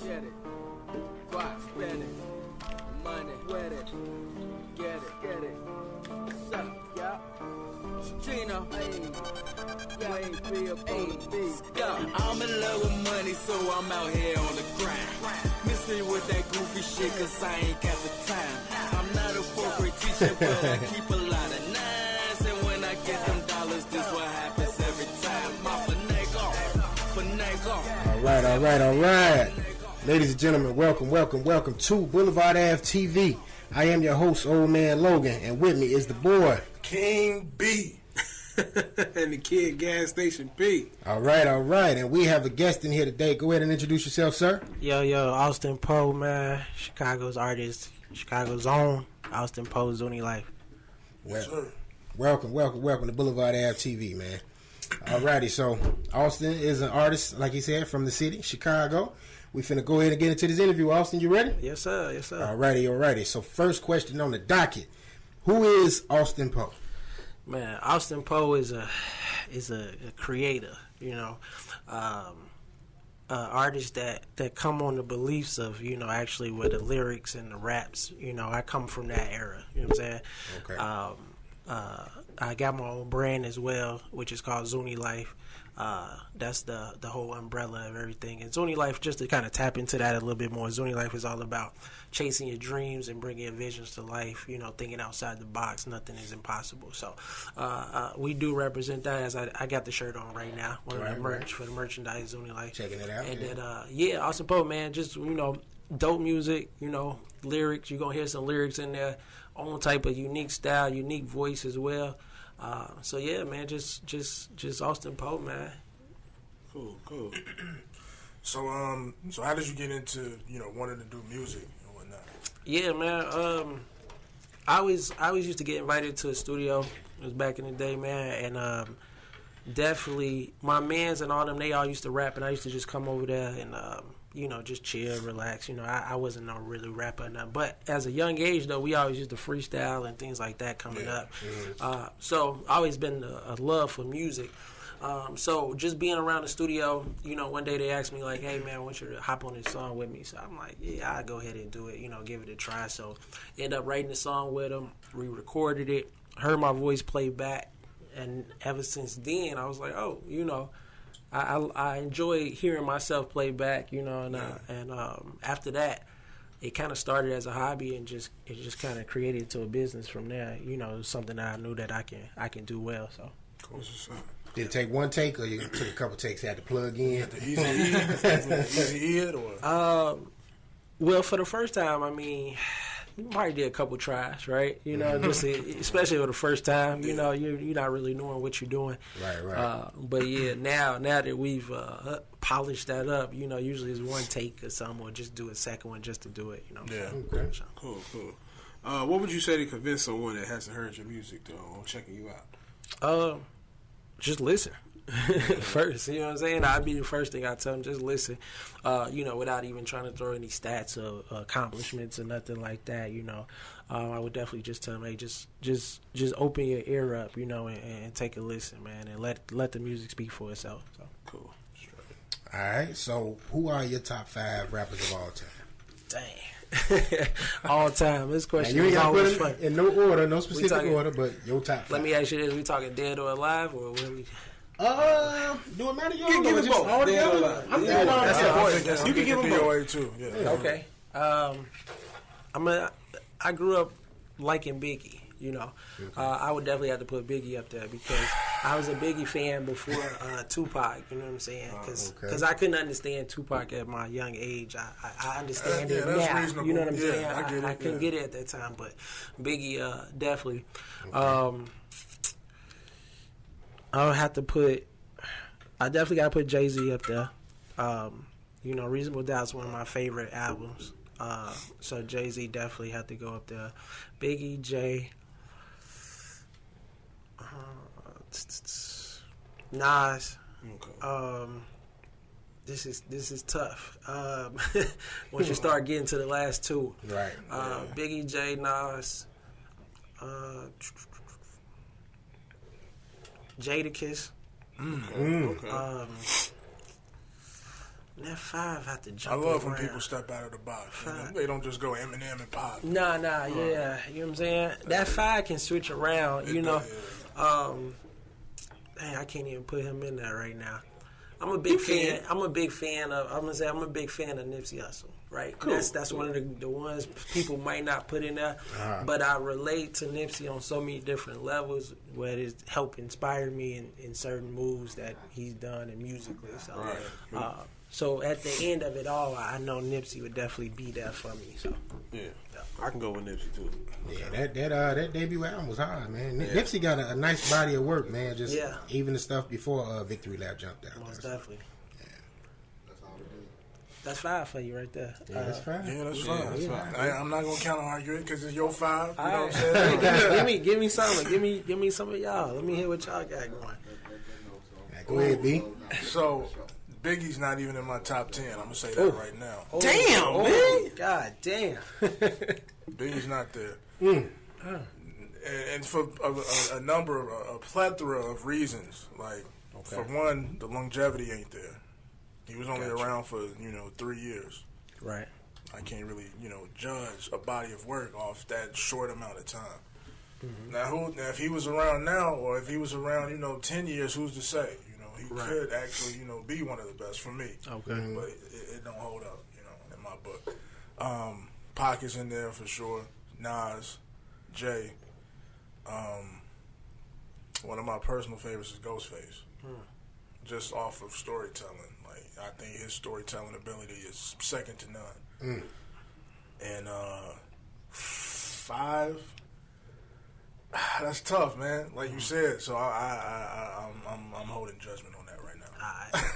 Get it. Rock, spend it. Money, with it. Get it. What's up, y'all? Gina, I'm in love with money, so I'm out here on the grind. Miss me with that goofy shit, cause I ain't got the time. I'm not a fourth-grade teacher, but I keep a lot of nines. And when I get them dollars, this what happens every time. My finagle. All right. Ladies and gentlemen, welcome to Blvdave TV. I am your host, Old Man Logan, and with me is the boy, King B. And the kid, Gas Station P. All right, and we have a guest in here today. Go ahead and introduce yourself, sir. Yo, Austin Poe, man. Chicago's artist, Chicago's own Austin Poe, Zuni Life. Well, welcome to Blvdave TV, man. Alrighty, so Austin is an artist, like he said, from the city, Chicago. We finna go ahead and get into this interview. Austin, you ready? Yes, sir. Alrighty. So first question on the docket: who is Austin Poe? Man, Austin Poe is a creator, artist that come on the beliefs of, actually with the lyrics and the raps. I come from that era. You know what I'm saying? Okay. I got my own brand as well, which is called Zuni Life. That's the whole umbrella of everything. And Zuni Life, just to kind of tap into that a little bit more, Zuni Life is all about chasing your dreams and bringing your visions to life, thinking outside the box. Nothing is impossible. So we do represent that, as I got the shirt on right now, one of the merch for the merchandise, Zuni Life. Checking it out. And then, Austin Poe, man, just, dope music, lyrics. You're going to hear some lyrics in there, own type of unique style, unique voice as well. So yeah, man, just Austin Poe, man. Cool. So how did you get into wanting to do music and whatnot? Yeah, man. I always used to get invited to a studio. It was back in the day, man, and definitely my mans and all them, they all used to rap, and I used to just come over there and just chill, relax. I wasn't no really rapper or nothing. But as a young age, though, we always used to freestyle and things like that coming up. So always been a love for music. So just being around the studio, one day they asked me, like, hey, man, I want you to hop on this song with me. So I'm like, yeah, I'll go ahead and do it, give it a try. So end up writing the song with them. We recorded it, heard my voice play back. And ever since then, I was like, oh, I enjoy hearing myself play back, and after that, it kind of started as a hobby and it just kind of created into a business from there. Something that I knew that I can do well. So cool. Did it take one take, or you took a couple takes, had to plug in? Easy it, or? Well, for the first time, I mean, you probably did a couple tries, right? Just especially for the first time, you're not really knowing what you're doing. Right. But yeah, now that we've polished that up, usually it's one take or something, or just do a second one just to do it. Yeah. Okay. So. Cool. What would you say to convince someone that hasn't heard your music though on checking you out? Just listen. First, you know what I'm saying? I'd be the first thing I tell them, just listen, without even trying to throw any stats or accomplishments or nothing like that, I would definitely just tell them, hey, just open your ear up, and take a listen, man, and let the music speak for itself. So. Cool. All right, so who are your top 5 rappers of all time? Dang. All time. This question you ain't is got to put always it fun. in no order, no specific order, but your top 5. Let me ask you this, we talking dead or alive, or what we... Do it matter? You can give it both. All together? That's important. You can give it your way too. Yeah. Okay. I grew up liking Biggie. I would definitely have to put Biggie up there because I was a Biggie fan before Tupac. You know what I'm saying? Because I couldn't understand Tupac at my young age. I understand it now. Reasonable. You know what I'm saying? I get it. I couldn't get it at that time, but Biggie definitely. I definitely got to put Jay-Z up there. Reasonable Doubt's one of my favorite albums. So Jay-Z definitely had to go up there. Biggie, Jay, Nas. Okay. This is tough. Once you start getting to the last two. Right. Biggie, Jay, Nas, Jadakiss. Okay. That 5 have to I jump love around. when people step out of the box. You know? They don't just go Eminem and pop. Nah, yeah. You know what I'm saying? That 5 can switch around, you know. Dang, I can't even put him in there right now. I'm a big fan of Nipsey Hussle, right? Cool. That's one of the ones people might not put in there. But I relate to Nipsey on so many different levels where it's helped inspire me in certain moves that he's done and musically. So, so at the end of it all, I know Nipsey would definitely be there for me. So yeah. I can go with Nipsey too. Yeah, that debut album was hard, man. Yeah. Nipsey got a nice body of work, man. Just even the stuff before Victory Lap jumped out. Most definitely. Yeah. That's 5 for you right there. Yeah, that's 5. Yeah, that's 5. Yeah. I'm not gonna count on arguing because it's your 5. You know what I'm saying? give me some. Give me some of y'all. Let me hear what y'all got going. Right, go ahead, B. So Biggie's not even in my top 10. I'm gonna say that right now. Damn, man. God damn. Biggie's not there. And for a plethora of reasons. Like, for one, the longevity ain't there. He was only around for, 3 years. Right. I can't really, judge a body of work off that short amount of time. Mm-hmm. Now, if he was around now, or if he was around, 10 years, who's to say? He could actually, be one of the best for me. Okay. But it don't hold up, in my book. Pac is in there for sure. Nas, Jay. One of my personal favorites is Ghostface. Just off of storytelling. Like, I think his storytelling ability is second to none. And 5, that's tough, man. Like you said, so I'm holding judgment on that right now.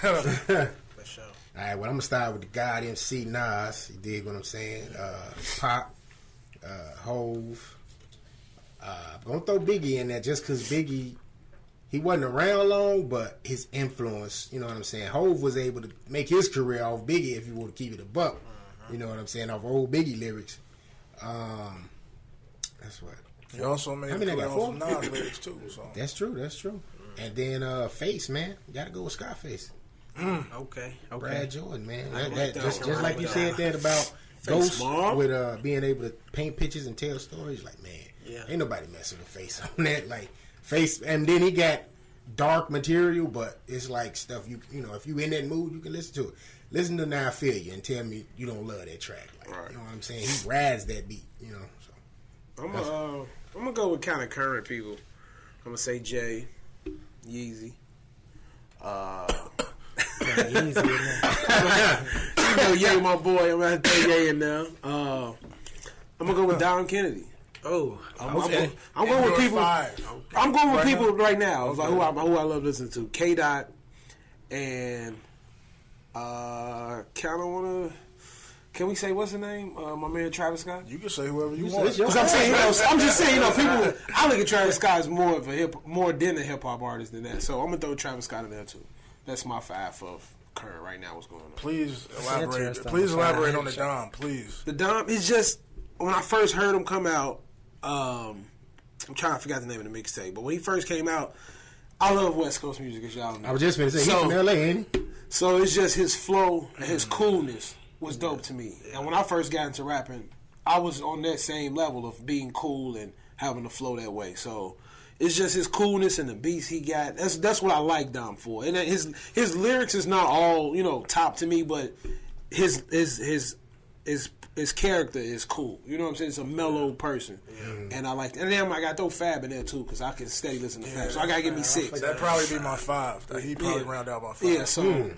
All right. For sure. All right, well, I'm gonna start with the God MC Nas. You dig what I'm saying? Pop, Hove. I'm gonna throw Biggie in there just because Biggie, he wasn't around long, but his influence, you know what I'm saying? Hove was able to make his career off Biggie if you want to keep it a buck. You know what I'm saying? Off old Biggie lyrics. That's what. He also made some Nas lyrics too. So. That's true. And then Face, man. Gotta go with Scarface. Okay. Brad Jordan, man. Just like you said that about Ghost with being able to paint pictures and tell stories. Like, man, ain't nobody messing with Face on that. Like, Face, and then he got dark material, but it's like stuff if you in that mood, you can listen to it. Listen to Now I Feel You and tell me you don't love that track. Like, you know what I'm saying? He rides that beat, So I'm gonna go with kind of current people. I'm gonna say Jay, Yeezy. Ye, my boy. I'm gonna throw Ye in there. I'm gonna go with Don Kennedy. Oh, I'm going with people. I'm going with people right now. Like who I love listening to. K. Dot and kind of wanna. Can we say what's the name? My man Travis Scott. You can say whoever you want. Because I'm saying, I'm just saying, people. I look at Travis Scott as more than a hip hop artist than that. So I'm gonna throw Travis Scott in there too. That's my 5 of current right now. What's going on? Please elaborate. Please elaborate on the Dom, please. The Dom is just when I first heard him come out. I'm trying to forget the name of the mixtape, but when he first came out, I love West Coast music, as y'all know. I was just going to say, he's from LA, ain't he? So it's just his flow and his coolness was dope to me. And when I first got into rapping, I was on that same level of being cool and having to flow that way. So it's just his coolness and the beats he got. That's what I like Dom for. And his lyrics is not all top to me, but his character is cool. You know what I'm saying? It's a mellow person. Yeah. And I like that. And then I got to throw Fab in there too, because I can steady listen to Fab. So I got to give me 6. That'd probably be my 5. He probably round out my 5. Yeah, so,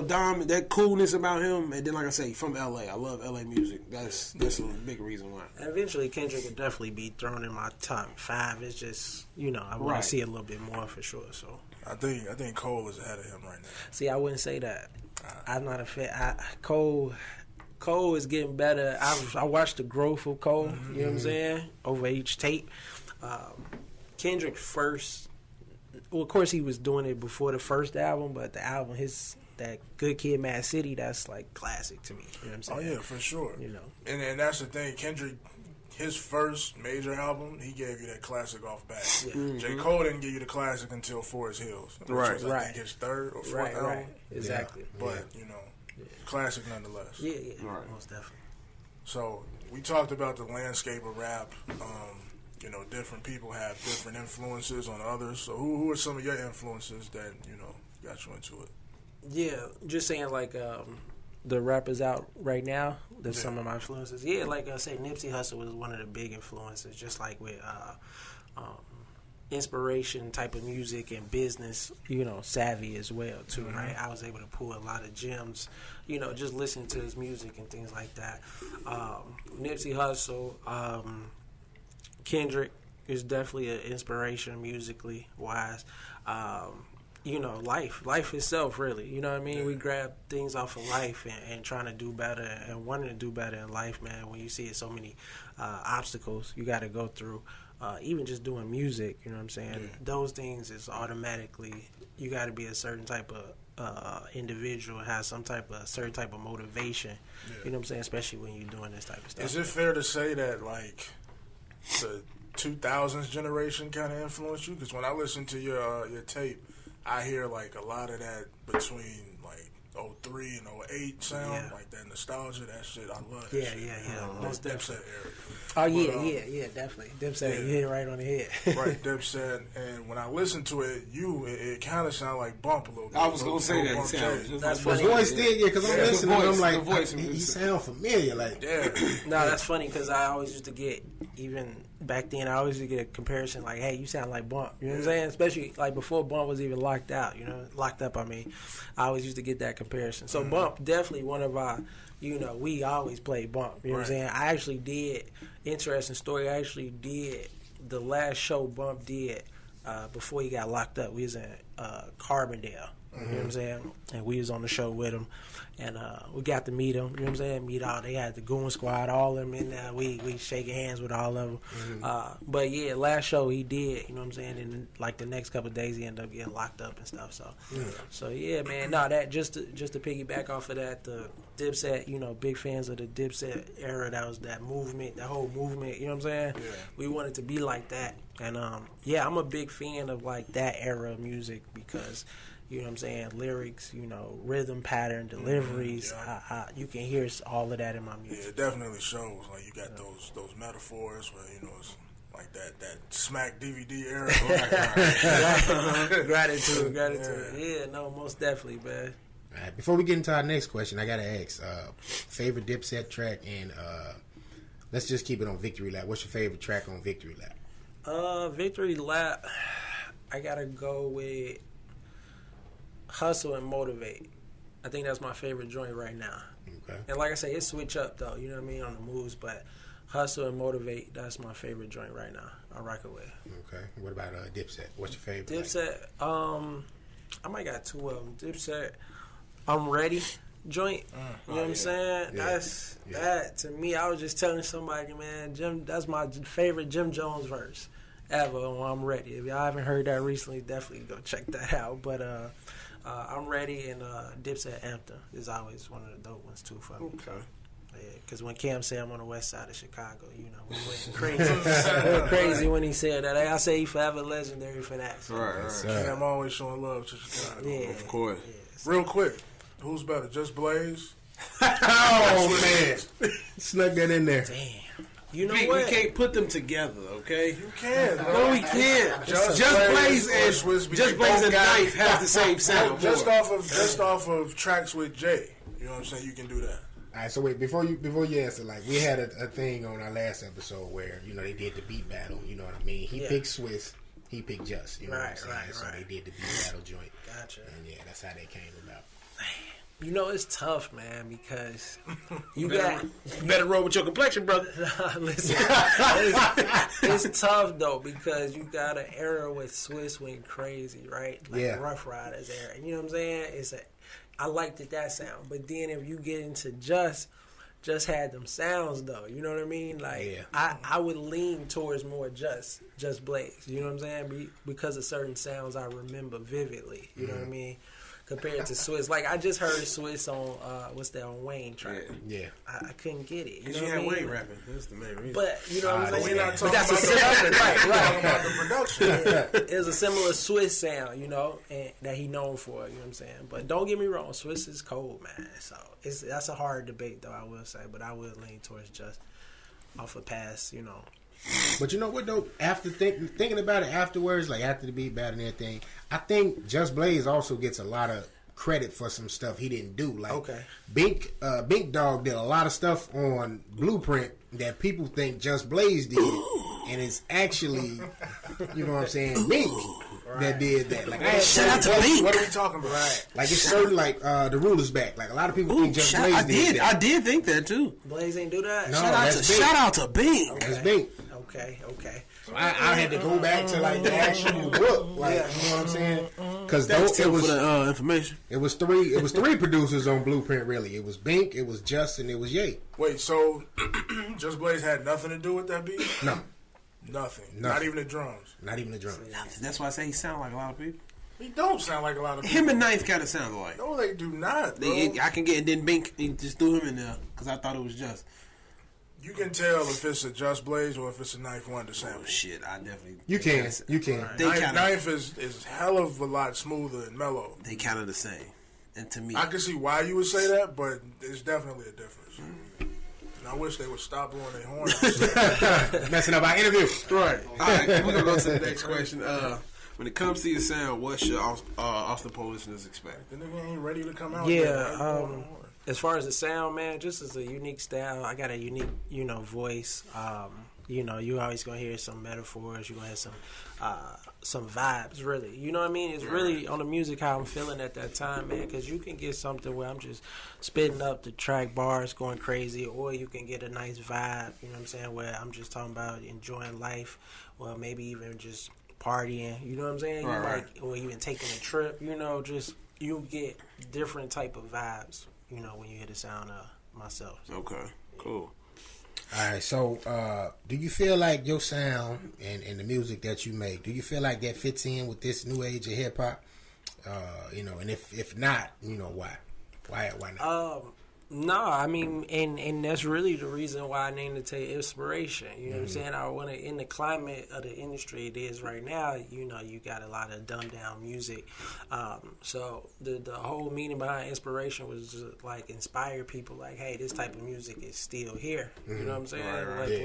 Dom, that coolness about him. And then, like I say, from LA. I love LA music. That's a big reason why. And eventually, Kendrick would definitely be thrown in my top 5. It's just, I want to see a little bit more for sure. So I think Cole is ahead of him right now. See, I wouldn't say that. I'm not a fan. Cole is getting better. I watched the growth of Cole, you know what I'm saying, over each tape. Kendrick first, well, of course he was doing it before the first album, but the album, that Good Kid, Mad City, that's like classic to me. You know what I'm saying? Oh yeah, for sure. And that's the thing, Kendrick, his first major album, he gave you that classic off bat. Yeah. Mm-hmm. J. Cole didn't give you the classic until Forest Hills, which was, I think, his third or fourth album. Right, exactly. Yeah. But Classic nonetheless. Yeah, Right. most definitely. So we talked about the landscape of rap. Different people have different influences on others. So who are some of your influences that, got you into it? Yeah, just saying like the rappers out right now, there's some of my influences. Yeah, like I said, Nipsey Hussle was one of the big influences, just like with inspiration type of music and business, savvy as well too, right? I was able to pull a lot of gems, just listening to his music and things like that. Nipsey Hussle, Kendrick is definitely an inspiration musically wise. Life itself, really. You know what I mean? We grab things off of life and trying to do better and wanting to do better in life, man. When you see so many obstacles you got to go through, even just doing music, you know what I'm saying? Yeah. Those things is automatically, you got to be a certain type of individual, have some type of certain type of motivation. Yeah. You know what I'm saying? Especially when you're doing this type of stuff. Is it fair to say that like the 2000s generation kind of influenced you? Because when I listen to your tape, I hear like a lot of that between like 03 and 08 sound, like that nostalgia, that shit. I love that shit. Yeah. Most definitely. Era. Oh, yeah, definitely. Dipset, you hit it right on the head. Right, Dipset. And when I listen to it, it kind of sound like Bump a little bit. I was going to say that. That's funny. The voice did, because I'm listening and I'm like, he sound familiar. Like, No, that's funny because I always used to get, even back then, I always used to get a comparison like, hey, you sound like Bump. You know what I'm saying? Especially like before Bump was even locked up, I always used to get that comparison. So Bump, definitely one of our, we always play Bump. You know what I'm saying? I actually did, interesting story, I actually did the last show Bump did before he got locked up. We was in Carbondale. You know what I'm saying? And we was on the show with him. And we got to meet him. You know what I'm saying? Meet all. They had the Goon Squad, all of them in there. We shaking hands with all of them. But yeah, last show he did. You know what I'm saying? And like the next couple of days, he ended up getting locked up and stuff. So yeah, man. No, that just to piggyback off of that, the Dipset. Big fans of the Dipset era. That was that movement, that whole movement. You know what I'm saying? Yeah. We wanted to be like that. And I'm a big fan of like that era of music because. You know what I'm saying? Lyrics, rhythm pattern, deliveries. You can hear all of that in my music. Yeah, it definitely shows. Like you got those metaphors where it's like that Smack DVD era. Gratitude. Yeah, no, most definitely, man. All right, before we get into our next question, I gotta ask favorite Dipset track, and let's just keep it on Victory Lap. What's your favorite track on Victory Lap? Victory Lap, I gotta go with Hustle and Motivate. I think that's my favorite joint right now. Okay. And like I say, it switch up though, you know what I mean, on the moves, but Hustle and Motivate, that's my favorite joint right now. I rock it with. Okay. What about Dipset? What's your favorite? Dipset, I might got two of them. Dipset, I'm Ready joint. You know what I'm saying? Yeah. That to me, I was just telling somebody, man, that's my favorite Jim Jones verse ever on I'm Ready. If y'all haven't heard that recently, definitely go check that out. But I'm Ready, and Dipset Anthem is always one of the dope ones too for me. Okay. Yeah, because when Cam said I'm on the west side of Chicago, we went crazy. We went crazy when he said that. I say he forever legendary for that. So. Right. Cam always showing love to Chicago. Yeah, of course. Yeah, so. Real quick, who's better, Just Blaze? Oh man, snuck that in there. Damn. You know what? We can't put them together, okay? You can. No, we can't. Just Blaze and Knife have the same sound. Just off of tracks with Jay. You know what I'm saying? You can do that. All right, so wait, before you answer, like we had a thing on our last episode where they did the beat battle. You know what I mean? He picked Swiss, he picked Just. You know what I'm saying? So they did the beat battle joint. Gotcha. And yeah, that's how they came about. It's tough, man, because you better roll with your complexion, brother. Listen, it's tough though because you got an era with Swiss went crazy, right? Like Rough Riders era. You know what I'm saying? I liked that sound, but then if you get into Just had them sounds though. You know what I mean? Like I would lean towards more Just Blaze. You know what I'm saying? Because of certain sounds I remember vividly. You know what I mean? compared to Swiss. Like I just heard Swiss on what's that on Wayne track. Yeah. I couldn't get it. You Because know you what I had mean? Wayne rapping. That's the main reason. But you know what I'm saying? We're not But talking that's a about similar, right. about the production. It's a similar Swiss sound, you know, and that he known for. You know what I'm saying? But don't get me wrong, Swiss is cold, man. So that's a hard debate, though. I will say, but I would lean towards just off a pass, you know. But you know what though? After thinking about it afterwards, like after the beat battle and everything, I think Just Blaze also gets a lot of credit for some stuff he didn't do. Like Bink Dog did a lot of stuff on Blueprint that people think Just Blaze did, and it's actually, you know what I'm saying, Bink that did that. Like shout out to Bink. What are we talking about? Right. Like it's certain like the ruler's back. Like a lot of people think Just Blaze did that. I did think that too. Blaze ain't do that. No, Shout out to Bing. That's Bink. Okay. So I had to go back to like the actual book, like you know what I'm saying? Because it was for the information. It was three producers on Blueprint. Really, it was Bink, it was Justin, it was Ye. Wait, so Just Blaze had nothing to do with that beat? No, nothing. Not even the drums. Not even the drums. That's why I say he sound like a lot of people. He don't sound like a lot of people. Him and Ninth kind of sound alike. No, they do not, bro. I can get, and then Bink, he just threw him in there because I thought it was Just. You can tell if it's a Just Blaze or if it's a Knife Wonder sample. Oh shit, I definitely. You can. Knife is hell of a lot smoother and mellow. They kind of the same, and to me, I can see why you would say that, but there's definitely a difference. And I wish they would stop blowing their horn. Messing up our interview. Right. All right. We're gonna go to the next question. When it comes to your sound, what should Austin Poe listeners expect? The nigga ain't ready to come out. Yeah. As far as the sound, man, just as a unique style, I got a unique, voice. You always gonna hear some metaphors. You're gonna have some vibes, really. You know what I mean? It's really on the music how I'm feeling at that time, man. Because you can get something where I'm just spitting up the track bars, going crazy, or you can get a nice vibe. You know what I'm saying? Where I'm just talking about enjoying life, or maybe even just partying. You know what I'm saying? Or even taking a trip. Just you get different type of vibes. When you hear the sound of myself. So. Okay, cool. All right, so do you feel like your sound and the music that you make, do you feel like that fits in with this new age of hip hop? And if not, why? Why not? No, I mean, and that's really the reason why I named it Inspiration. You know what I'm saying? I want to, in the climate of the industry it is right now, you got a lot of dumbed down music. So the whole meaning behind Inspiration was just like inspire people like, hey, this type of music is still here. You know what I'm saying?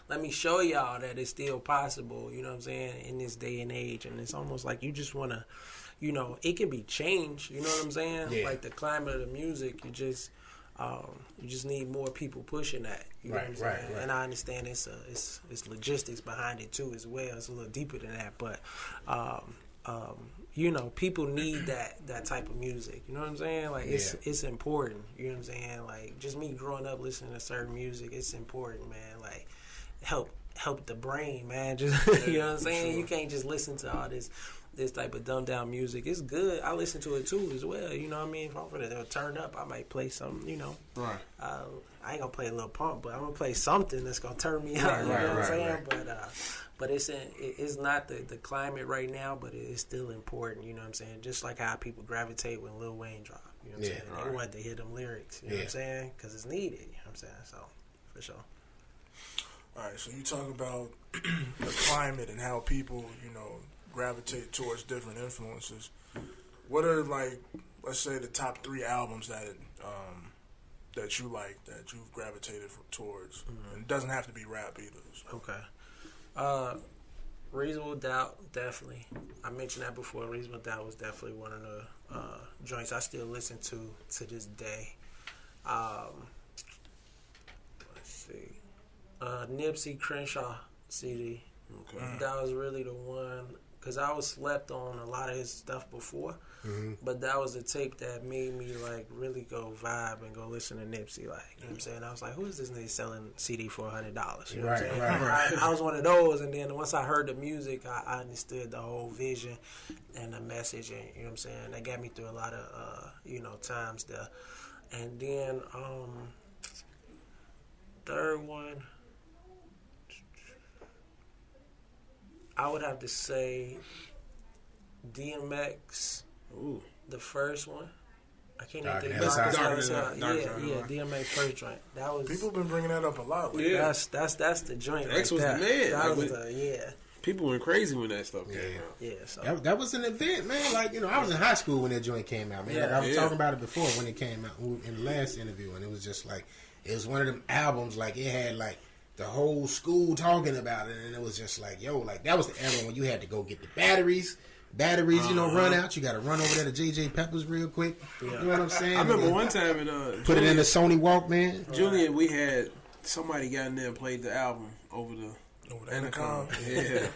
Let me show y'all that it's still possible, you know what I'm saying, in this day and age. And it's almost like you just want to, it can be changed, you know what I'm saying? Yeah. Like the climate of the music, you just need more people pushing that. You know what I'm saying? Right. And I understand it's logistics behind it too as well. It's a little deeper than that, but people need that type of music. You know what I'm saying? Like it's important. You know what I'm saying? Like just me growing up listening to certain music, it's important, man. Like help the brain, man. Just you know what I'm saying? Sure. You can't just listen to all this type of dumbed down music. It's good. I listen to it too as well. You know what I mean? If I'm gonna turn up, I might play something. Right. I ain't gonna play a little pump, but I'm gonna play something that's gonna turn me out. You know what I'm saying? But it's not the climate right now, but it's still important. You know what I'm saying? Just like how people gravitate when Lil Wayne dropped. You know what I'm saying? Right. They want to hear them lyrics. You know what I'm saying? Because it's needed. You know what I'm saying? So for sure. All right. So you talk about the climate and how people, gravitate towards different influences. What are, like, let's say the top 3 albums that you like, that you've gravitated towards? Mm-hmm. And it doesn't have to be rap either. So. Okay. Reasonable Doubt, definitely. I mentioned that before. Reasonable Doubt was definitely one of the joints I still listen to this day. Let's see. Nipsey Crenshaw CD. Okay. That was really the one. Because I was slept on a lot of his stuff before, but that was the tape that made me like really go vibe and go listen to Nipsey. Like, you know what I'm saying? I was like, who is this nigga selling CD for $100? You know what I'm saying? Right. I was one of those, and then once I heard the music, I understood the whole vision and the message, and you know what I'm saying? That got me through a lot of times there. And then third one, I would have to say DMX. Ooh. The first one. I can't Dark even and think Hell about Side. Yeah, DMX first joint. That was People been bringing that up a lot. Like, Yeah. that's the joint. X right was there. the man. That Like, was yeah. People went crazy when that stuff came Yeah. out. Yeah, so That was an event, man. Like, I was in high school when that joint came out, man. Like, I was Yeah. talking about it before when it came out in the last interview, and it was just like, it was one of them albums, like, it had, like, the whole school talking about it, and it was just like, yo, like, that was the era when you had to go get the batteries, run out. You got to run over there to J.J. Pepper's real quick. You know what I'm saying? I remember And one time in put it in the Sony Walkman. Julian, we had somebody got in there and played the album over the intercom. Yeah,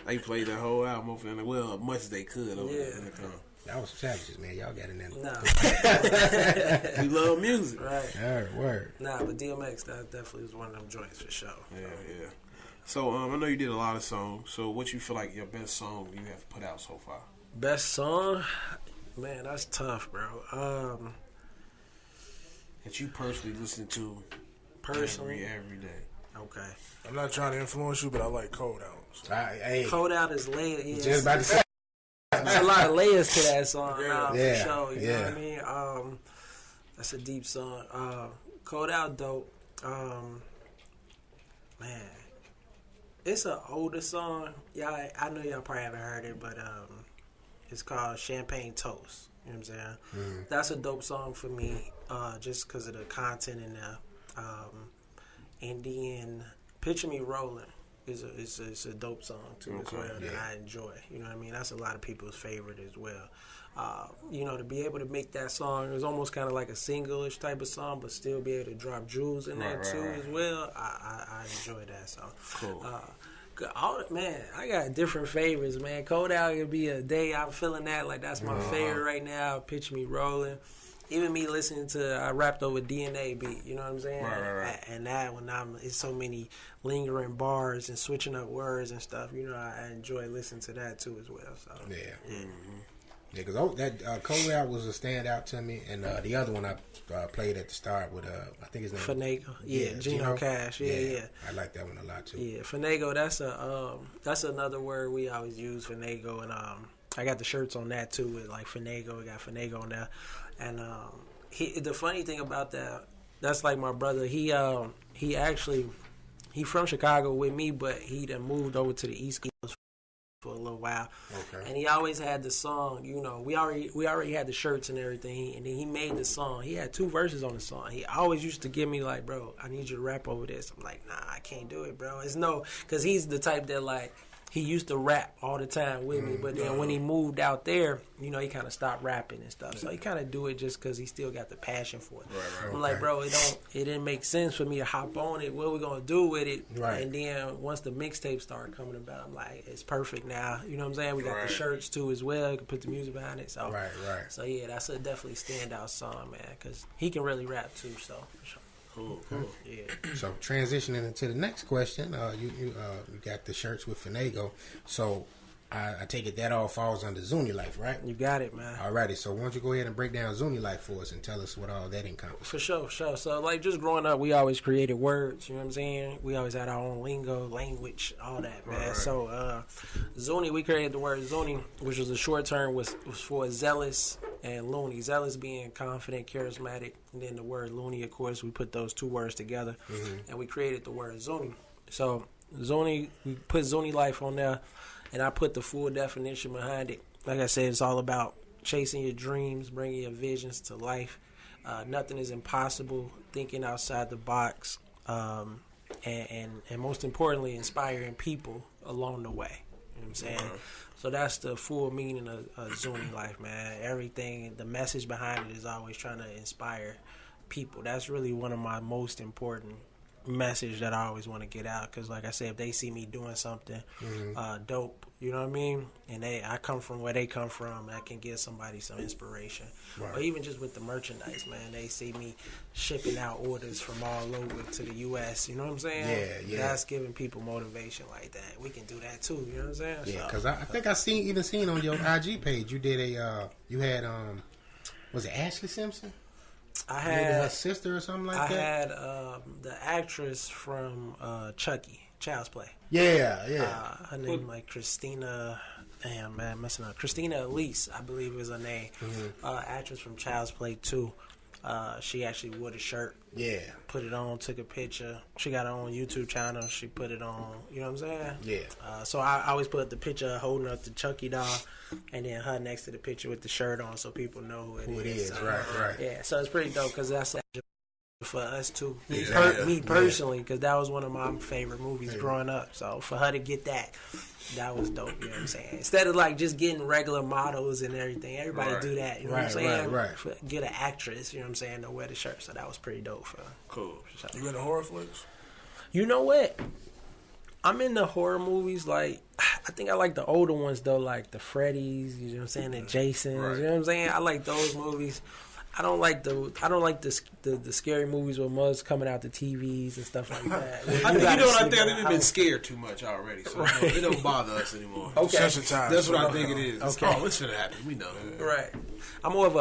they played the whole album over the well, as much as they could over the intercom. That was savages, man. Y'all got in there. nah, We love music. right. All right, word. Nah, but DMX that definitely was one of them joints for sure. Yeah. So I know you did a lot of songs. So what you feel like your best song you have put out so far? Best song, man, that's tough, bro. That you personally listen to Personally, every day. okay. I'm not trying to influence you, but I like Cold Out. Hey, Code Out is layered. Yeah, just about to say. there's a lot of layers to that song. Nah, Yeah, for sure. You know yeah. what I mean? That's a deep song. Code Out dope. Man, it's an older song. Y'all, I know y'all probably haven't heard it, but it's called Champagne Toast. You know what I'm saying? That's a dope song for me, just because of the content in there. And then Picture Me Rolling is a dope song too as well that I enjoy. You know what I mean? That's a lot of people's favorite as well. To be able to make that song, it's almost kind of like a single-ish type of song, but still be able to drop jewels in there too as well. I enjoy that song. Cool. Man, I got different favorites, man. Cold Out could be a day I'm feeling that, like that's my favorite right now. Picture Me Rolling. Even me listening to, I rapped over DNA beat, you know what I'm saying? Right. And that when it's so many lingering bars and switching up words and stuff, I enjoy listening to that too as well. So Yeah. Yeah, because that Cold Out was a standout to me, and the other one I played at the start with I think his name Finagle, Gino Cash, yeah. I like that one a lot too. Yeah, Finagle, that's another word we always use, Finagle, and I got the shirts on that too with like Finagle. We got Finagle on there, and the funny thing about that's like my brother. He from Chicago with me, but he done moved over to the East Coast for a little while. Okay. And he always had the song, we already had the shirts and everything, and then he made the song. He had 2 verses on the song. He always used to give me like, bro, I need you to rap over this. I'm like, nah, I can't do it, bro. Because he's the type that like, he used to rap all the time with me, but then when he moved out there, he kind of stopped rapping and stuff. So he kind of do it just because he still got the passion for it. Right, I'm like, bro, it didn't make sense for me to hop on it. What we gonna do with it? Right. And then once the mixtape started coming about, I'm like, it's perfect now. You know what I'm saying? We got the shirts too as well. You can put the music behind it. So Right. So yeah, that's a definitely standout song, man, because he can really rap too. So for sure. Cool. Yeah. So transitioning into the next question, you got the shirts with Finagle. So I take it that all falls under Zuni Life, right? You got it, man. Alrighty. So why don't you go ahead and break down Zuni Life for us and tell us what all that encompasses? For sure. So, like, just growing up, we always created words, you know what I'm saying? We always had our own lingo, language, all that, man. Right. So, Zuni, we created the word Zuni, which was a short term, was for zealous and loony. Zealous being confident, charismatic, and then the word loony, of course, we put those 2 words together, and we created the word Zuni. So, Zuni, we put Zuni Life on there, and I put the full definition behind it. Like I said, it's all about chasing your dreams, bringing your visions to life. Nothing is impossible, thinking outside the box, and most importantly, inspiring people along the way. You know what I'm saying? So that's the full meaning of Zuni Life, man. Everything, the message behind it is always trying to inspire people. That's really one of my most important message that I always want to get out, because like I said, if they see me doing something dope, you know what I mean, and I come from where they come from, I can give somebody some inspiration. Or even just with the merchandise, man, they see me shipping out orders from all over to the US, you know what I'm saying? Yeah. That's giving people motivation like that. We can do that too, you know what I'm saying? Yeah, because I think I seen on your IG page you did you had was it Ashley Simpson? I Maybe her had sister or something like that. I had the actress from Chucky, Child's Play. Yeah. Her name like Christina. damn man, messing up. Christina Elise, I believe is her name. Actress from Child's Play 2. She actually wore the shirt. Yeah. Put it on, took a picture. She got her own YouTube channel. She put it on. You know what I'm saying? Yeah. So I always put the picture holding up the Chucky doll, and then her next to the picture with the shirt on, so people know who it is. So, right. Yeah. So it's pretty dope because that's for us too. Me personally, because that was one of my favorite movies growing up. So for her to get that was dope. You know what I'm saying? Instead of like just getting regular models and everything, everybody do that. You know what I'm saying? Right. Get an actress. You know what I'm saying? To wear the shirt. So that was pretty dope. Cool. You into horror flicks? You know what? I'm into horror movies. Like, I think I like the older ones though, like the Freddy's. You know what I'm saying? The Jasons. You know what I'm saying? I like those movies. I don't like the scary movies with mugs coming out the TVs and stuff like that. I think we've been scared too much already, so it don't bother us anymore. Okay, that's what I think it is. Okay, it's gonna happen. We know. Right. I'm more of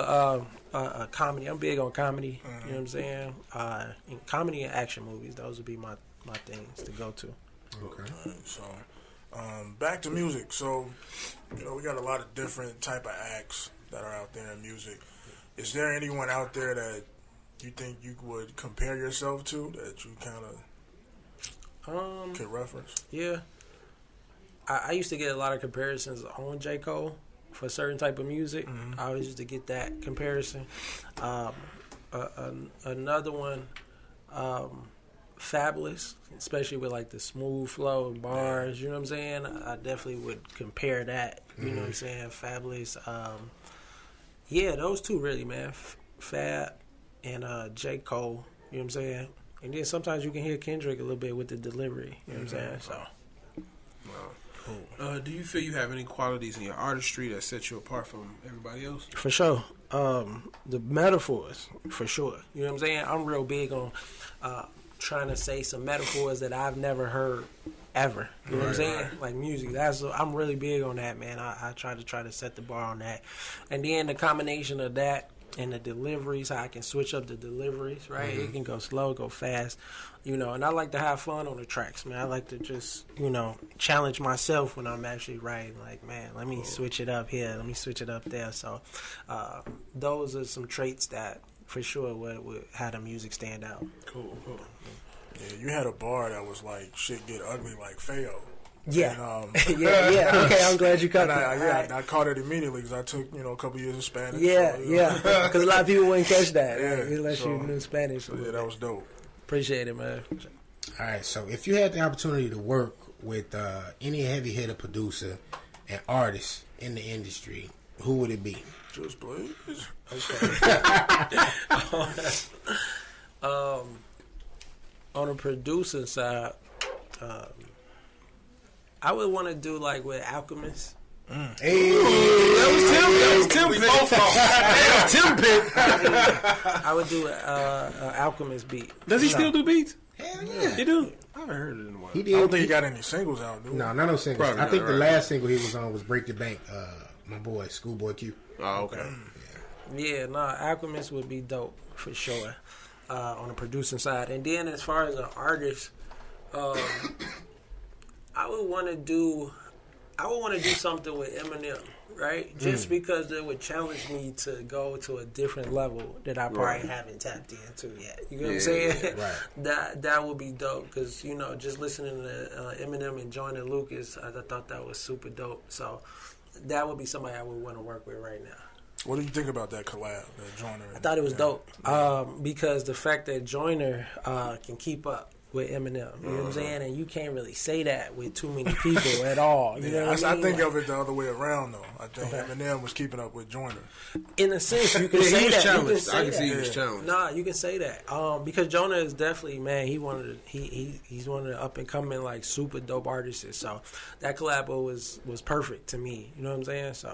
a comedy. I'm big on comedy. You know what I'm saying? And comedy and action movies. Those would be my things to go to. Okay. Right, so, back to music. So, we got a lot of different type of acts that are out there in music. Is there anyone out there that you think you would compare yourself to that you kind of could reference? Yeah. I used to get a lot of comparisons on J. Cole for a certain type of music. I always used to get that comparison. Another one, Fabulous, especially with like the smooth flow and bars. You know what I'm saying? I definitely would compare that. You know what I'm saying? Fabulous. Yeah, those two really, man. Fab and J. Cole, you know what I'm saying? And then sometimes you can hear Kendrick a little bit with the delivery, you know what I'm saying? So, cool. Do you feel you have any qualities in your artistry that set you apart from everybody else? For sure. The metaphors, for sure. You know what I'm saying? I'm real big on trying to say some metaphors that I've never heard ever. You know what I'm saying? Like music. I'm really big on that, man. I try to set the bar on that. And then the combination of that and the deliveries, how I can switch up the deliveries, right? It can go slow, go fast, and I like to have fun on the tracks, man. I like to just, challenge myself when I'm actually writing. Like, man, let me switch it up here, let me switch it up there. So those are some traits that for sure would have the music stand out. Cool. Yeah, you had a bar that was like, shit get ugly like Feo. Yeah. And, yeah. Okay, I'm glad you caught that. I caught it immediately because I took, a couple years of Spanish. Yeah, so, yeah. Because a lot of people wouldn't catch that. Yeah. Unless you knew Spanish. So, yeah, that was dope. Appreciate it, man. All right, so if you had the opportunity to work with any heavy hitter producer and artist in the industry, who would it be? Just Blaze. Okay. On the producer side, I would want to do like with Alchemist. Hey, that was Tim Pitt. I would do an Alchemist beat. Does he still do beats? hell yeah. He do? I haven't heard it in a while. He I did. don't think he got any singles out, dude. No, no singles. Probably I think not, the right. last single he was on was "Break the Bank." My boy, Schoolboy Q. Oh, okay. Yeah, Alchemist would be dope for sure on the producing side. And then as far as an artist, I would want to do something with Eminem, right? Just because it would challenge me to go to a different level that I probably haven't tapped into yet. You know what I'm saying? Right. That would be dope because, just listening to Eminem and Joyner Lucas, I thought that was super dope. So that would be somebody I would want to work with right now. What do you think about that collab, that Joyner? I thought it was dope because the fact that Joyner can keep up with Eminem, you know what I'm saying? And you can't really say that with too many people at all. You know what I mean? I think of it the other way around, though. I think Eminem was keeping up with Joyner. In a sense, you can say that. I can see he was challenged. Nah, you can say that because Jonah is definitely, man. He's one of the up and coming like super dope artists. So that collab was perfect to me. You know what I'm saying? So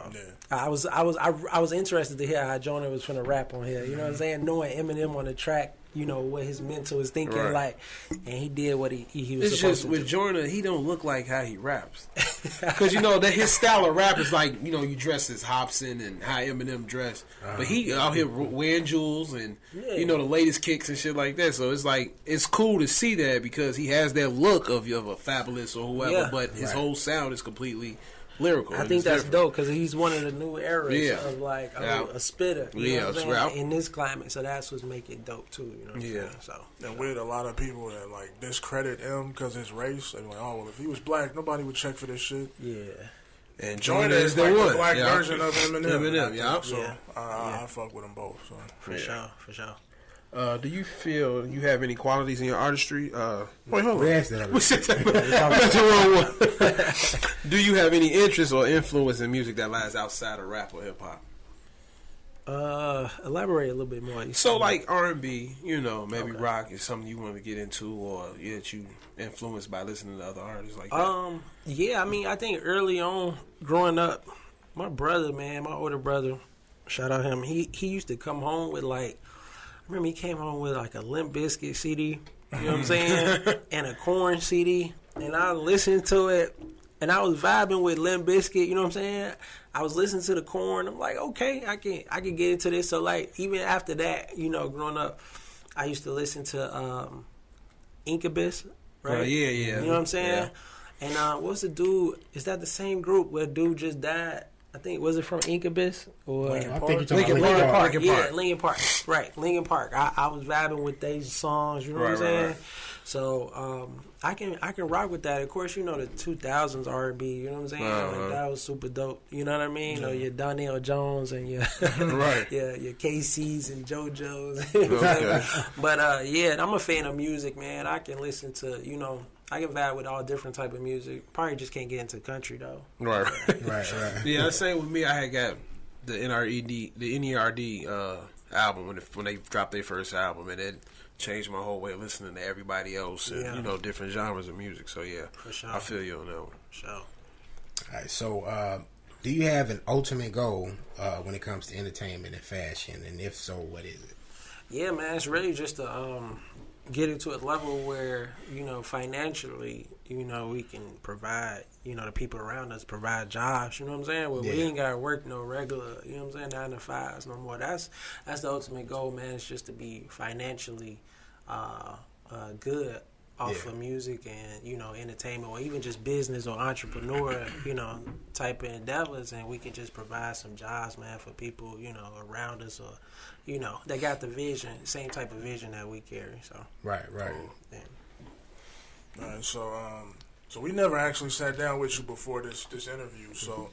I was interested to hear how Jonah was finna rap on here. You know what I'm saying? Knowing Eminem on the track. What his mental is thinking like, and he did what he was it's supposed just to with do. Jordan, he don't look like how he raps. Because that his style of rap is like, you dress as Hobson and how Eminem dressed. But he out here wearing jewels and, the latest kicks and shit like that. So it's like, it's cool to see that because he has that look of a Fabulous or whoever, but his whole sound is completely lyrical. I think that's dope because he's one of the new eras of like a spitter. You know what I'm saying? In this climate, so that's what's make it dope too. You know what I'm saying? So and with a lot of people that like discredit him because his race, they're like, oh well, if he was black, nobody would check for this shit. Yeah. And Joyner is the one. Black version of Eminem. Yeah. So I fuck with them both. So. For sure. Do you feel you have any qualities in your artistry? Wait, hold on. We asked that. That's the wrong one. Do you have any interest or influence in music that lies outside of rap or hip hop? Elaborate a little bit more. So like R&B, maybe rock is something you want to get into, or that you influenced by listening to other artists like that. Yeah, I mean, I think early on growing up, my brother, man, my older brother, shout out him. He used to come home with like. I remember he came home with like a Limp Bizkit CD, you know what I'm saying, and a Korn CD, and I listened to it, and I was vibing with Limp Bizkit, you know what I'm saying. I was listening to the Korn. I'm like, okay, I can get into this. So like, even after that, growing up, I used to listen to Incubus, right? Yeah. You know what I'm saying? Yeah. And what's the dude? Is that the same group where dude just died? I think, was it from Incubus or Linkin Park? Yeah, Linkin Park. Right, Linkin Park. I was vibing with these songs. You know what I'm saying? Right. So I can rock with that. Of course, the 2000s R&B. You know what I'm saying? Like, that was super dope. You know what I mean? Yeah. Your Donnell Jones and your your KC's and JoJo's. Okay. But I'm a fan of music, man. I can listen to I can vibe with all different type of music. Probably just can't get into country though. Right. Yeah, same with me. I had got the NERD album when they dropped their first album, and it changed my whole way of listening to everybody else and different genres of music. So yeah, for sure. I feel you on that one. For sure. All right. So, do you have an ultimate goal when it comes to entertainment and fashion? And if so, what is it? Yeah, man, it's really just to get it to a level where financially we can provide the people around us, provide jobs, you know what I'm saying, where we ain't gotta work no regular 9 to 5s no more. That's the ultimate goal, man. It's just to be financially good off of music and entertainment, or even just business or entrepreneur type of endeavors, and we can just provide some jobs, man, for people around us, or they got the vision, same type of vision that we carry. So right. Yeah. All right, so we never actually sat down with you before this interview. So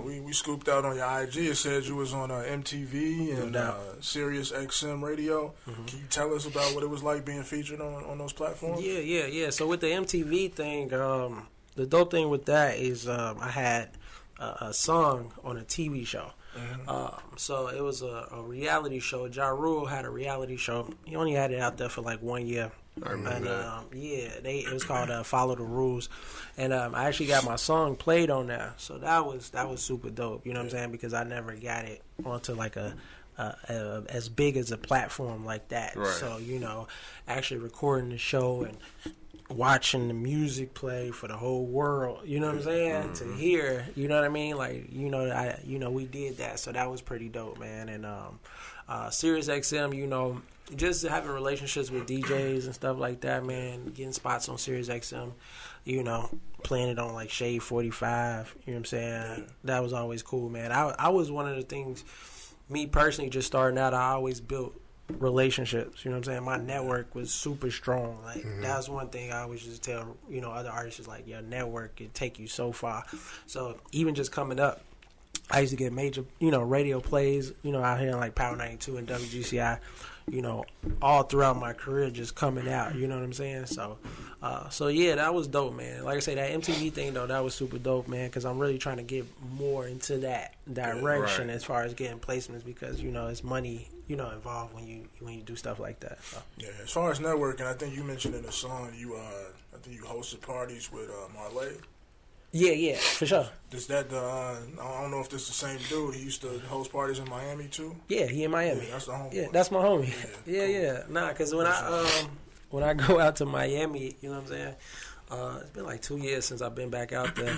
we scooped out on your IG. It said you was on MTV and Sirius XM radio. Mm-hmm. Can you tell us about what it was like being featured on those platforms? Yeah. So with the MTV thing, the dope thing with that is I had a song on a TV show. Mm-hmm. So it was a reality show. Ja Rule had a reality show. He only had it out there for like 1 year. I remember that. It was called Follow the Rules, and I actually got my song played on there. So that was super dope. You know what I'm saying? Because I never got it onto like a as big as a platform like that. Right. So actually recording the show and watching the music play for the whole world, you know what I'm saying? Mm-hmm. To hear, you know what I mean? Like, we did that, so that was pretty dope, man. And Sirius XM, just having relationships with DJs and stuff like that, man, getting spots on Sirius XM, playing it on like Shade 45, you know what I'm saying? That was always cool, man. I was one of the things, me personally, just starting out, I always built relationships, you know what I'm saying? My network was super strong. Like, that's one thing I always just tell, other artists is like, your network can take you so far. So even just coming up, I used to get major, radio plays, out here in like Power 92 and WGCI, all throughout my career, just coming out, you know what I'm saying? So yeah, that was dope, man. Like I say, that MTV thing, though, that was super dope, man, because I'm really trying to get more into that direction as far as getting placements, because, it's money, involved when you do stuff like that. So. Yeah, as far as networking, I think you mentioned in the song, I think you hosted parties with Marley. Yeah, for sure. Is that I don't know if this is the same dude. He used to host parties in Miami too. Yeah, he in Miami. Yeah, that's the homie. Yeah, that's my homie. Yeah. Cool. Nah, because when I go out to Miami, you know what I'm saying? It's been like 2 years since I've been back out there.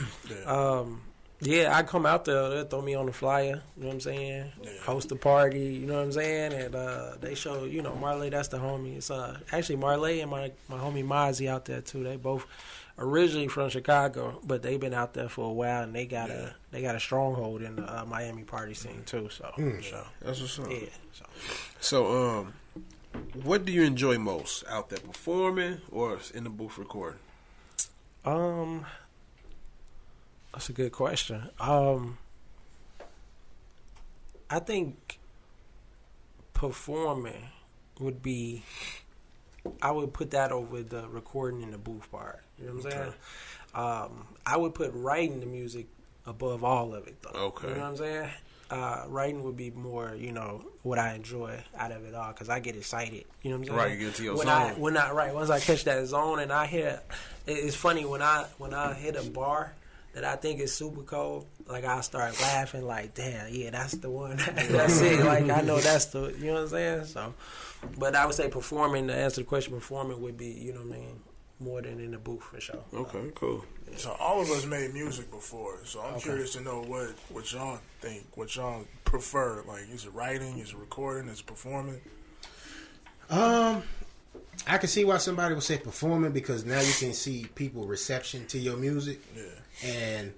Yeah, I come out there, they'll throw me on the flyer, you know what I'm saying? Yeah. Host a party, you know what I'm saying? And they show, you know, Marley, that's the homie. It's actually Marley and my homie Mozzie out there too. They both originally from Chicago, but they've been out there for a while, and they got a stronghold in the Miami party scene too. So, That's what's up. yeah. So, what do you enjoy most, out there performing or in the booth recording? That's a good question. I think performing would be, I would put that over the recording in the booth part. You know what I'm saying? I would put writing the music above all of it, though. Okay. You know what I'm saying? Writing would be more, you know, what I enjoy out of it all, because I get excited. You know what I'm saying? Right, you get into your zone. Once I catch that zone and I hear, it's funny when I hit a bar that I think is super cold, like I start laughing, like, damn, yeah, that's the one. That's it. Like, I know that's the, you know what I'm saying? So, but I would say performing, to answer the question, performing would be, you know what I mean, more than in the booth for sure. Okay, cool. So all of us made music before, so I'm curious to know what y'all think, what y'all prefer. Like, is it writing, is it recording, is it performing? I can see why somebody would say performing, because now you can see people reception to your music. Yeah. And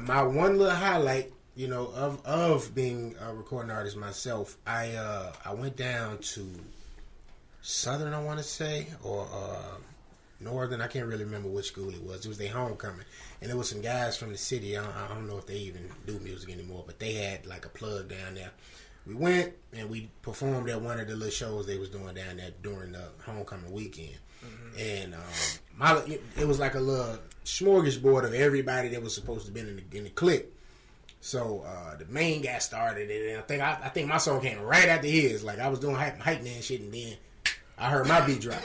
my one little highlight, you know, of being a recording artist myself, I went down to Southern, I want to say, or Northern. I can't really remember which school it was. It was their homecoming, and there was some guys from the city. I don't know if they even do music anymore, but they had like a plug down there. We went and we performed at one of the little shows they was doing down there during the homecoming weekend. And it was like a little smorgasbord of everybody that was supposed to be in the clique. So the main guy started it, and I think my song came right after his. Like, I was doing hype man shit, and then I heard my beat drop.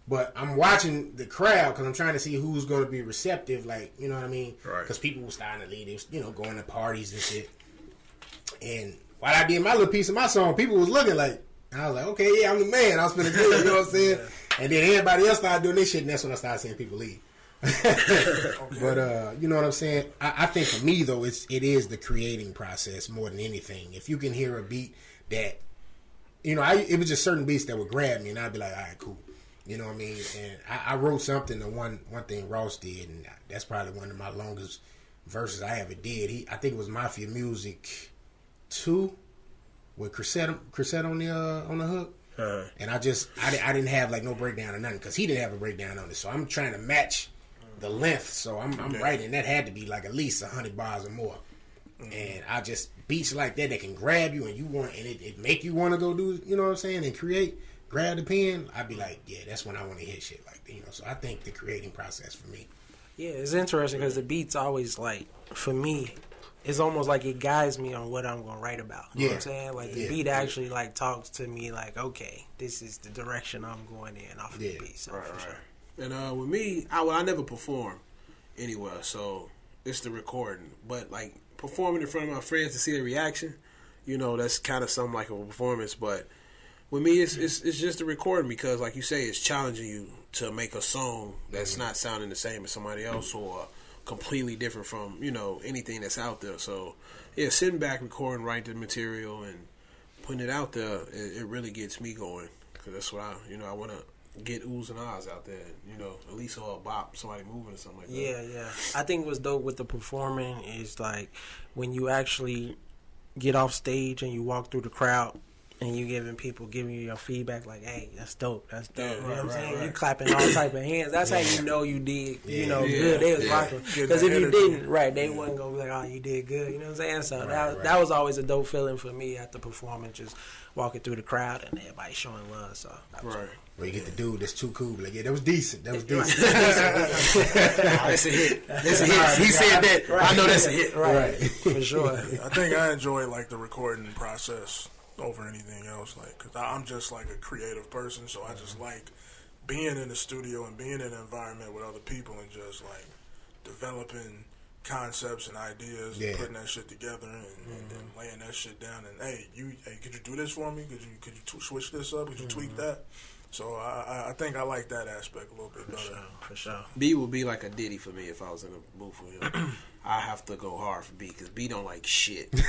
But I'm watching the crowd because I'm trying to see who's going to be receptive. Like, you know what I mean? Right. Because people were starting to leave. They was, you know, going to parties and shit. And while I did my little piece of my song, people was looking like, and I was like, okay, yeah, I'm the man. I was feeling good, you know what I'm saying? And then everybody else started doing this shit, and that's when I started seeing people leave. But you know what I'm saying? I think for me though, it is the creating process more than anything. If you can hear a beat that, you know, it was just certain beats that would grab me, and I'd be like, all right, cool. You know what I mean? And I wrote something, the one thing Ross did, and that's probably one of my longest verses I ever did. I think it was Mafia Music 2 with Crusette on the hook. And I didn't have like no breakdown or nothing, because he didn't have a breakdown on it. So I'm trying to match the length. So I'm writing that had to be like at least 100 bars or more. And I just beats like that can grab you, and it make you want to go do, you know what I'm saying, and grab the pen. I'd be like, yeah, that's when I want to hit shit like that, you know. So I think the creating process for me. Yeah, it's interesting because the beats always, like, for me, it's almost like it guides me on what I'm going to write about. You know what I'm saying? Like, the beat actually, like, talks to me like, okay, this is the direction I'm going in off of the beat. So, for sure. And with me, I never perform anywhere, so it's the recording. But, like, performing in front of my friends to see their reaction, you know, that's kind of something like a performance. But with me, it's just the recording, because, like you say, it's challenging you to make a song that's not sounding the same as somebody else, or completely different from, you know, anything that's out there. So yeah, sitting back, recording, writing the material and putting it out there, it really gets me going, because that's what I want to get oohs and ahs out there, you know, at least a bop, somebody moving or something like that. Yeah. I think what's dope with the performing is, like, when you actually get off stage and you walk through the crowd and you giving you your feedback, like, hey, that's dope. You know what I'm saying? You clapping all type of hands. That's how you know you did, good. They was rocking. Because if you didn't, they wasn't going to be like, oh, you did good. You know what I'm saying? So that was always a dope feeling for me at the performance, just walking through the crowd and everybody showing love. So that was cool. Where you get the dude that's too cool, like, yeah, that was decent. That's a hit. That's a hit. He said that. I know that's a hit. Right. For sure. I think I enjoy, like, the recording process over anything else, like, because I'm just like a creative person, so I just like being in the studio and being in an environment with other people and just like developing concepts and ideas and putting that shit together and then laying that shit down and hey, could you do this for me? Could you switch this up? Could you tweak that? So I think I like that aspect a little bit better. For sure. B would be like a Diddy for me if I was in a booth with him. I have to go hard for B because B don't like shit. Okay.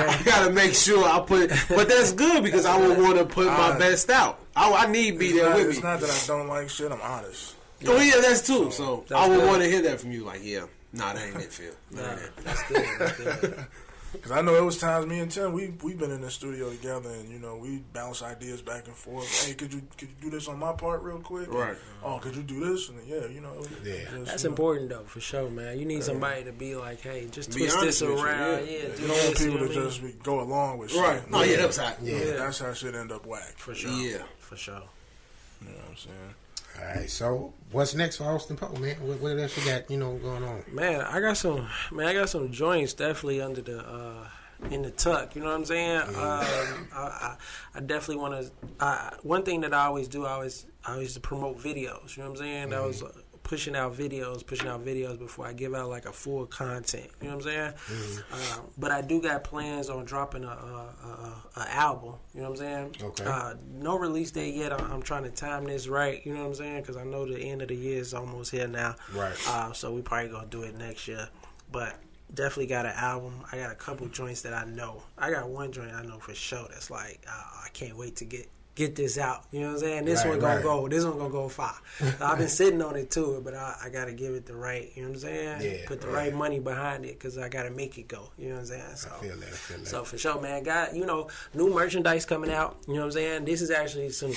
I gotta make sure I put, but that's good because I would want to put my best out. I need B there with me. It's not that I don't like shit. I'm honest. Yeah. Oh yeah, that's too. So I would want to hear that from you. Like, yeah, nah, that ain't it, Phil. That's good. That's good. Because I know it was times me and Tim, we've been in the studio together, and we bounce ideas back and forth. Hey, could you do this on my part real quick? Right. Oh, could you do this? And That's important though, for sure, man. You need somebody to be like, hey, just twist this with you, around. You don't want people to just go along with shit. Right. Oh yeah, that's hot. Yeah, that's how shit end up whack. For sure. Yeah, for sure. You know what I'm saying? All right, so what's next for Austin Poe, man? What else you got, going on? Man, I got some joints definitely under the in the tuck. You know what I'm saying? I definitely want to. One thing that I always do, I always to promote videos. You know what I'm saying? That was pushing out videos before I give out like a full content. You know what I'm saying? But I do got plans on dropping a album. You know what I'm saying? Okay. No release date yet. I'm trying to time this right. You know what I'm saying? Because I know the end of the year is almost here now. Right. So we probably gonna do it next year. But definitely got an album. I got a couple joints that I know. I got one joint I know for sure that's like I can't wait to get this out. You know what I'm saying? This one gonna go far. I've been sitting on it too, but I gotta give it the right. You know what I'm saying? Yeah, put the right money behind it because I gotta make it go. You know what I'm saying? So, I feel that. So for sure, man. Got new merchandise coming out. You know what I'm saying? This is actually some.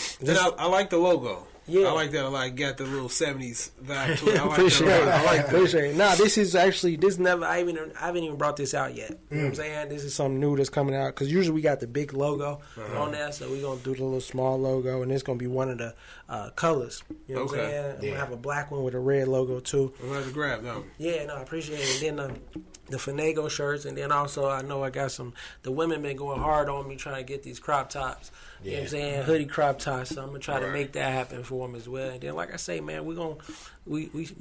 I like the logo. Yeah. I like that. I got the little 70s vibe to it. I like Appreciate that. it. I like that. Appreciate it. Nah, I haven't even brought this out yet. You know what I'm saying? This is something new that's coming out because usually we got the big logo on there, so we're gonna do the little small logo, and it's gonna be one of the colors. You know what I'm saying? Yeah. We're gonna have a black one with a red logo too. I'm glad to grab them. Yeah, no, I appreciate it. And then the Finago shirts, and then also I know I got the women been going hard on me trying to get these crop tops. You know what I'm saying? Hoodie crop tops. So I'm gonna try to make that happen for them as well. And then, like I say, man, we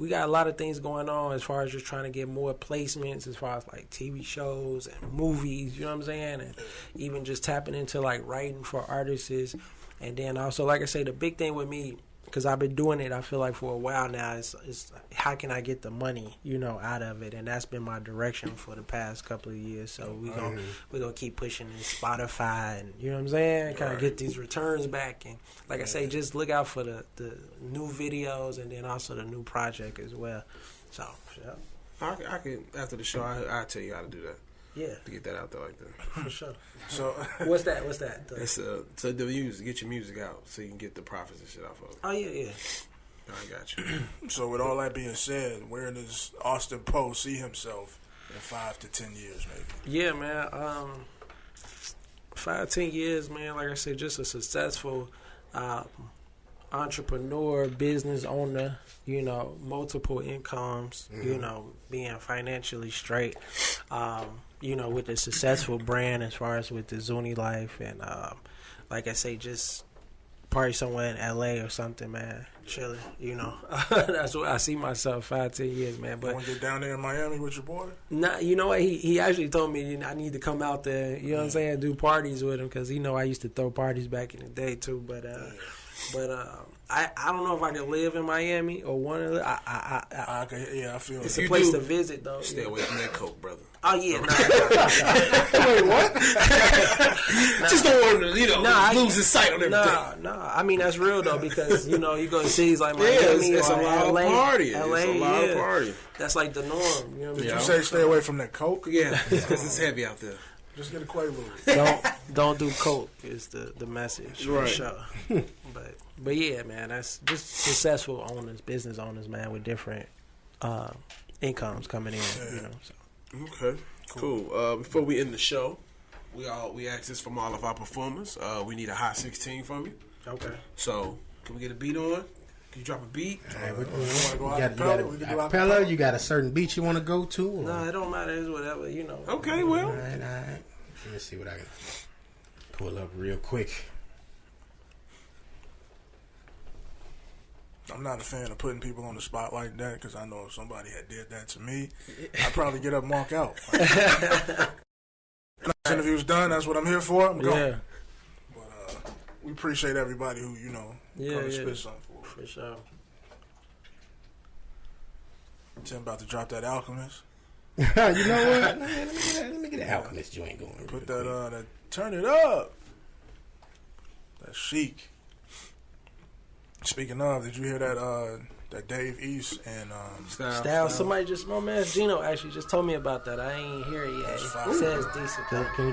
got a lot of things going on as far as just trying to get more placements as far as like TV shows and movies. You know what I'm saying? And even just tapping into like writing for artists. And then also, like I say, the big thing with me, because I've been doing it, I feel like for a while now, is how can I get the money, out of it, and that's been my direction for the past couple of years. So we gonna keep pushing this Spotify, and you know what I'm saying, kind of get these returns back, and like I say, just look out for the new videos, and then also the new project as well. So yeah. I can after the show. I'll tell you how to do that. Yeah, to get that out there like that. For sure. So what's that? It's so the music, get your music out so you can get the profits and shit off of it. Oh yeah. I got you. So with all that being said, where does Austin Poe see himself in 5 to 10 years, maybe? Yeah, man. 5, 10 years, man. Like I said, just a successful entrepreneur, business owner. Multiple incomes. Being financially straight. With a successful brand as far as with the Zuni life, and like I say, just probably somewhere in LA or something, man. Chilling, that's what I see myself 5, 10 years, man. But you want to get down there in Miami with your boy? Nah, you know what? He actually told me I need to come out there. You know what I'm saying? Do parties with him because I used to throw parties back in the day too. But I don't know if I can live in Miami or want to. I feel it's it. a place to visit though. Stay away from that coke, brother. Oh yeah, Wait, what? Just don't want to, lose his sight on everything. No. I mean that's real though because you go to cities like Miami it's or a lot LA. Of party. LA, it's a lot of party. That's like the norm. You know what I mean? Did you say stay away from that coke? Yeah, because it's heavy out there. Just get a Quaalude. Don't do coke is the message for sure. But yeah, man, that's just successful owners, business owners, man, with different incomes coming in. So. Okay, cool. Before we end the show, we ask this from all of our performers. We need a hot 16 from you. Okay. So can we get a beat on? Can you drop a beat? You got acapella? You got a certain beat you want to go to? Or? No, it don't matter. It's whatever, Okay, well. All right. Let me see what I can pull up real quick. I'm not a fan of putting people on the spot like that because I know if somebody had did that to me, I'd probably get up and walk out. This interview's done. That's what I'm here for. I'm going. We we appreciate everybody who, you know, come to spit something for us. For sure. Tim about to drop that Alchemist. You know what? Let me get the Alchemist joint going. Put that turn it up. That Chic. Speaking of, did you hear that Dave East and Style. Somebody just, my man Gino actually just told me about that. I ain't hear it yet. He said it's decent.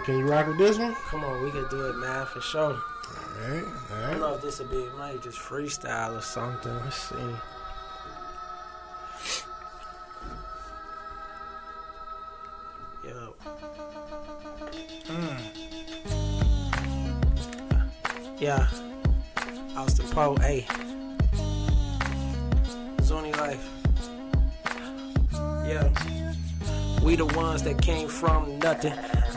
Can you rock with this one? Come on, we can do it, man, for sure. All right. I don't know if this would be, it might just freestyle or something. Let's see. Yo. Yeah. Austin Poe, hey. Zony Life. Yeah. We the ones that came from nothing.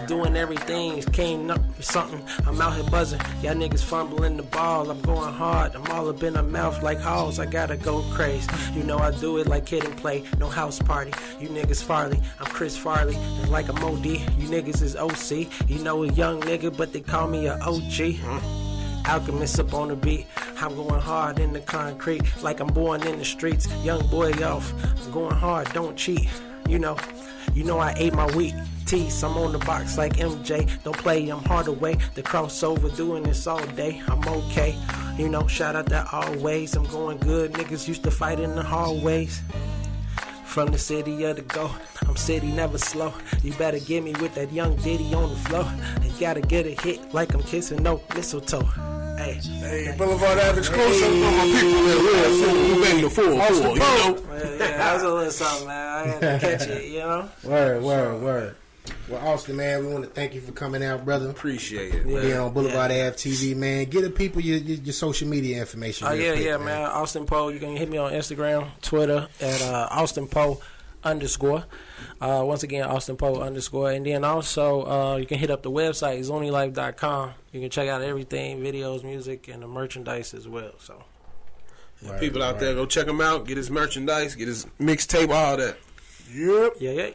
Doing everything, came up with something. I'm out here buzzing. Y'all niggas fumbling the ball. I'm going hard. I'm all up in the mouth like hoes. I gotta go crazy. You know I do it like Kid and Play. No house party. You niggas Farley. I'm Chris Farley. And like I'm OD. You niggas is OC. You know a young nigga, but they call me a OG. Alchemist up on the beat. I'm going hard in the concrete. Like I'm born in the streets. Young boy off. I'm going hard. Don't cheat. You know I ate my wheat. Tease, I'm on the box like MJ. Don't play, I'm Hardaway. The crossover, doing this all day. I'm okay. You know, shout out to Always. I'm going good. Niggas used to fight in the hallways. From the city of the go. I'm city never slow. You better get me with that young ditty on the floor. You gotta get a hit like I'm kissing no mistletoe. Hey, Blvdave Ave exclusive. My people who bang the full, you know. Yeah, that was a little something, man. I had to catch it, you know. Word. Well, Austin, man, we want to thank you for coming out, brother. Appreciate it. Being on Blvdave Ave TV, man. Give the people your social media information. Oh, real quick, man. Austin Poe. You can hit me on Instagram, Twitter at Austin Poe _. Once again, Austin Poe _. And then also, you can hit up the website, zonylife.com. You can check out everything, videos, music, and the merchandise as well. So, People out there, go check him out. Get his merchandise, get his mixtape, all that. Yep. Yeah.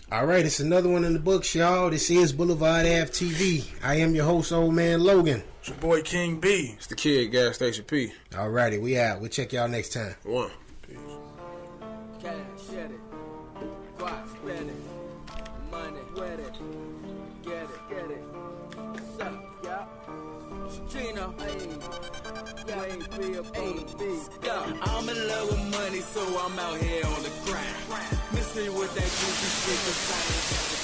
All right, it's another one in the books, y'all. This is Blvdave Ave TV. I am your host, Old Man Logan. It's your boy King B. It's the kid, Gas Station P. All righty, we out. We'll check y'all next time. One. Cash, get it. Guap, spend it. Money, get it. Get it. What's up, y'all? Gino, I'm in love with money, so I'm out here on the grind. Miss me with that goofy shit, 'cause I ain't got the